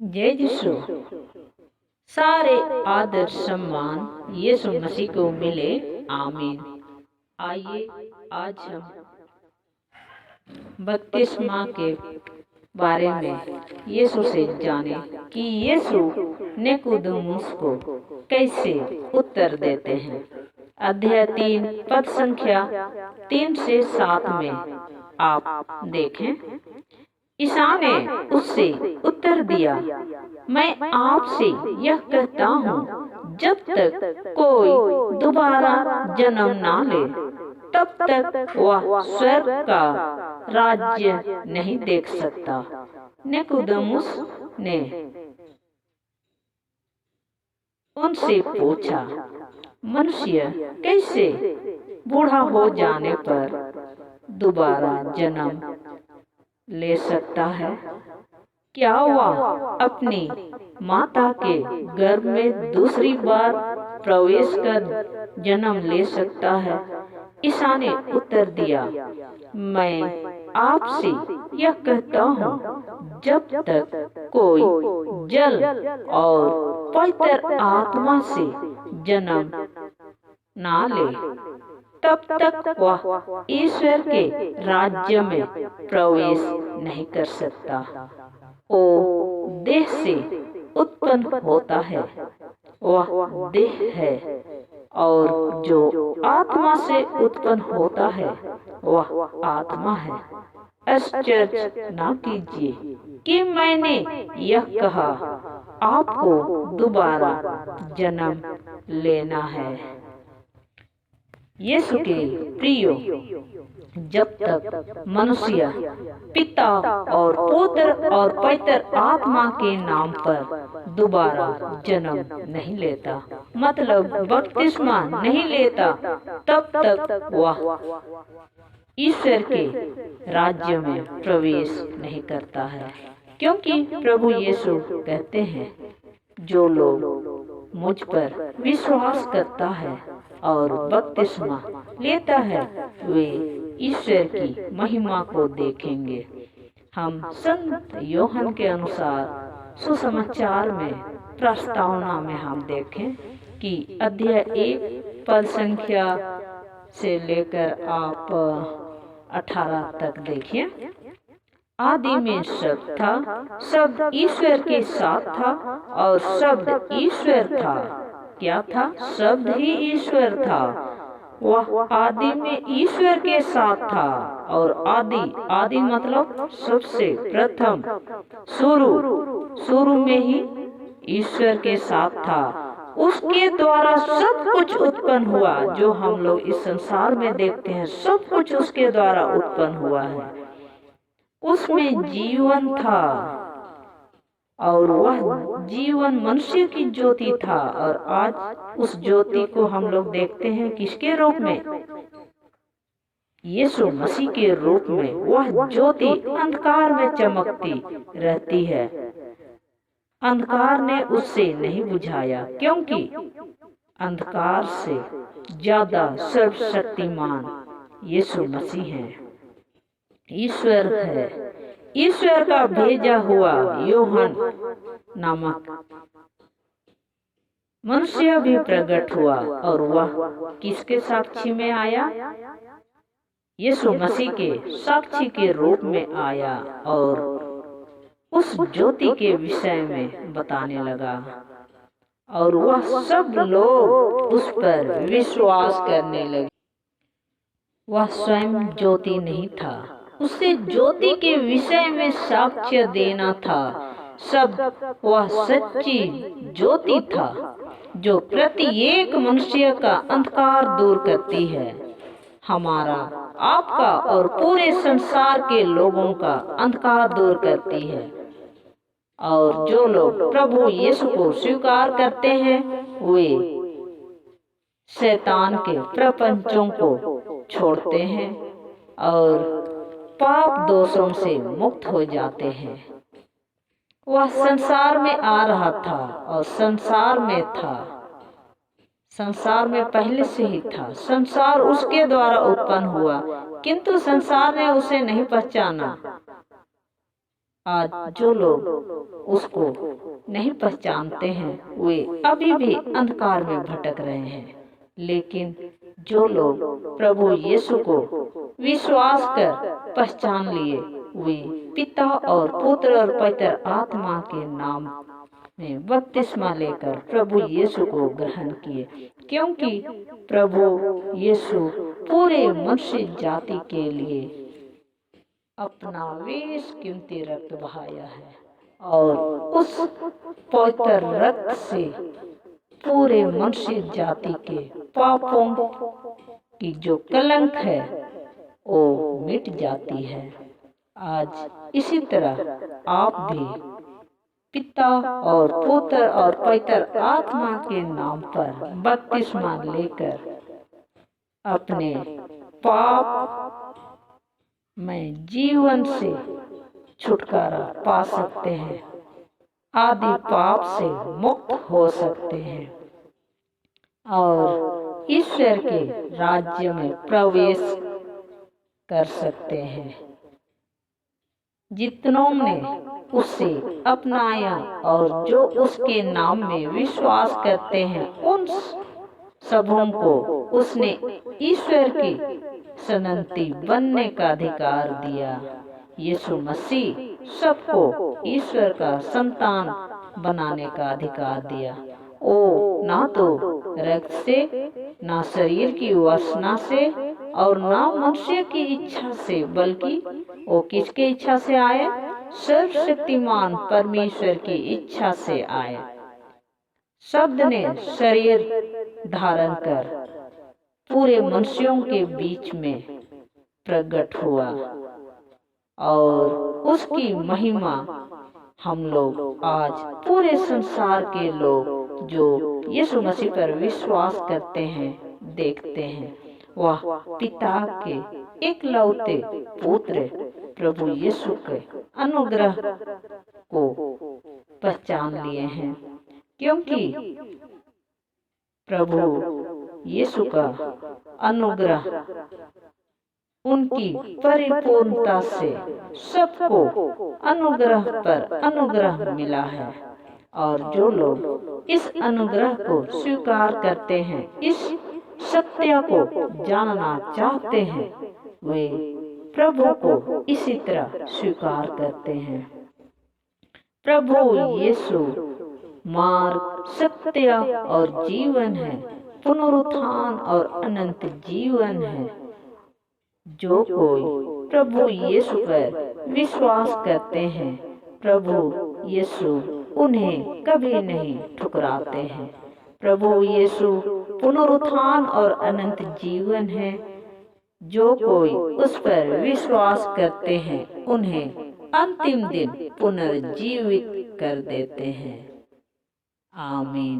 जय यीशु। सारे आदर सम्मान यीशु मसीह को मिले। आमीन। आइए आज हम बपतिस्मा के बारे में यीशु से जाने कि यीशु निकोदेमुस को कैसे उत्तर देते हैं। अध्याय 3 पद संख्या 3 से 7 में आप देखें। ईसा ने उससे उत्तर दिया, मैं आपसे यह कहता हूँ, जब तक कोई दोबारा जन्म ना ले तब तक वह स्वर्ग का राज्य नहीं देख सकता। निकोदेमुस ने उनसे पूछा, मनुष्य कैसे बूढ़ा हो जाने पर दोबारा जन्म ले सकता है? क्या वह अपनी माता के गर्भ में दूसरी बार प्रवेश कर जन्म ले सकता है? ईसा ने उत्तर दिया, मैं आपसे यह कहता हूँ, जब तक कोई जल और पवित्र आत्मा से जन्म ना ले तब तक वह ईश्वर के राज्य में प्रवेश नहीं कर सकता। वो देह से उत्पन्न होता है, वह देह है, और जो आत्मा से उत्पन्न होता है वह आत्मा है। आश्चर्य ना कीजिए कि मैंने यह कहा, आपको दोबारा जन्म लेना है। यीशु के प्रियो, जब तक मनुष्य पिता और पुत्र और पवित्र आत्मा के नाम पर दोबारा जन्म नहीं लेता, मतलब बपतिस्मा नहीं लेता, तब तक वह ईश्वर के राज्य में प्रवेश नहीं करता है। क्योंकि प्रभु यीशु कहते हैं, जो लोग मुझ पर विश्वास करता है और बपतिस्मा लेता है वे ईश्वर की महिमा को देखेंगे। हम संत यूहन्ना के अनुसार सुसमाचार में प्रस्तावना में हम देखें कि अध्याय 1 पद संख्या से लेकर आप 18 तक देखिए। आदि में शब्द था, शब्द ईश्वर के साथ था और शब्द ईश्वर था। क्या था? शब्द ही ईश्वर था। वह आदि में ईश्वर के साथ था और आदि मतलब सबसे प्रथम, शुरू में ही ईश्वर के साथ था। उसके द्वारा सब कुछ उत्पन्न हुआ। जो हम लोग इस संसार में देखते हैं, सब कुछ उसके द्वारा उत्पन्न हुआ है। उसमें जीवन था और वह जीवन मनुष्य की ज्योति था। और आज उस ज्योति को हम लोग देखते हैं किसके रूप में? यीशु मसीह के रूप में। वह ज्योति अंधकार में चमकती रहती है। अंधकार ने उससे नहीं बुझाया, क्योंकि अंधकार से ज्यादा सर्वशक्तिमान यीशु मसीह है, ईश्वर है। ईश्वर का भेजा हुआ यूहन्ना नामक मनुष्य भी प्रकट हुआ और वह किसके साक्षी में आया? यीशु मसीह के साक्षी के रूप में आया और उस ज्योति के विषय में बताने लगा और वह सब लोग उस पर विश्वास करने लगे। वह स्वयं ज्योति नहीं था, उसे ज्योति के विषय में साक्ष्य देना था। सब वह सच्ची ज्योति था जो प्रत्येक मनुष्य का अंधकार दूर करती है। हमारा, आपका और पूरे संसार के लोगों का अंधकार दूर करती है। और जो लोग प्रभु यीशु को स्वीकार करते हैं वे शैतान के प्रपंचों को छोड़ते हैं और पाप दोषों से मुक्त हो जाते हैं। वह संसार में आ रहा था और संसार में था, संसार में पहले से ही था। संसार उसके द्वारा उत्पन्न हुआ, किंतु संसार ने उसे नहीं पहचाना। आज जो लोग उसको नहीं पहचानते हैं वे अभी भी अंधकार में भटक रहे हैं। लेकिन जो लोग प्रभु यीशु को विश्वास कर पहचान लिए, वे पिता और पुत्र और पवित्र आत्मा के नाम में बपतिस्मा लेकर प्रभु यीशु को ग्रहण किए, क्योंकि प्रभु यीशु पूरे मनुष्य जाति के लिए अपना बेशकीमती रक्त बहाया है और उस पवित्र रक्त से पूरे मनुष्य जाति के पापों की जो कलंक है वो मिट जाती है। आज इसी तरह आप भी पिता और पुत्र और पवित्र आत्मा के नाम पर बपतिस्मा लेकर अपने पाप में जीवन से छुटकारा पा सकते हैं, आदि पाप से मुक्त हो सकते हैं और ईश्वर के राज्य में प्रवेश कर सकते हैं। जितनों ने उसे अपनाया और जो उसके नाम में विश्वास करते हैं, उन सबों को उसने ईश्वर की संतान बनने का अधिकार दिया। यीशु मसीह सबको ईश्वर का संतान बनाने का अधिकार दिया। ओ ना तो रक्त से, ना शरीर की वासना से और ना मनुष्य की इच्छा से, बल्कि वो किसके इच्छा से आए? सर्वशक्तिमान परमेश्वर की इच्छा से आए। शब्द ने शरीर धारण कर पूरे मनुष्यों के बीच में प्रकट हुआ और उसकी महिमा हम लोग आज पूरे संसार के लोग जो यीशु मसीह पर विश्वास करते हैं देखते हैं। वह पिता के एकलौते पुत्र प्रभु यीशु के अनुग्रह को पहचान लिए हैं, क्योंकि प्रभु यीशु का अनुग्रह उनकी परिपूर्णता से सबको अनुग्रह पर अनुग्रह मिला है। और जो लोग इस अनुग्रह को स्वीकार करते हैं, इस सत्य को जानना चाहते हैं, वे प्रभु को इसी तरह स्वीकार करते हैं। प्रभु यीशु मार्ग, सत्य और जीवन है, पुनरुत्थान और अनंत जीवन है। जो कोई प्रभु यीशु पर विश्वास करते हैं, प्रभु यीशु उन्हें कभी नहीं ठुकराते हैं। प्रभु यीशु पुनरुत्थान और अनंत जीवन है। जो कोई उस पर विश्वास करते हैं, उन्हें अंतिम दिन पुनर्जीवित कर देते हैं। आमीन।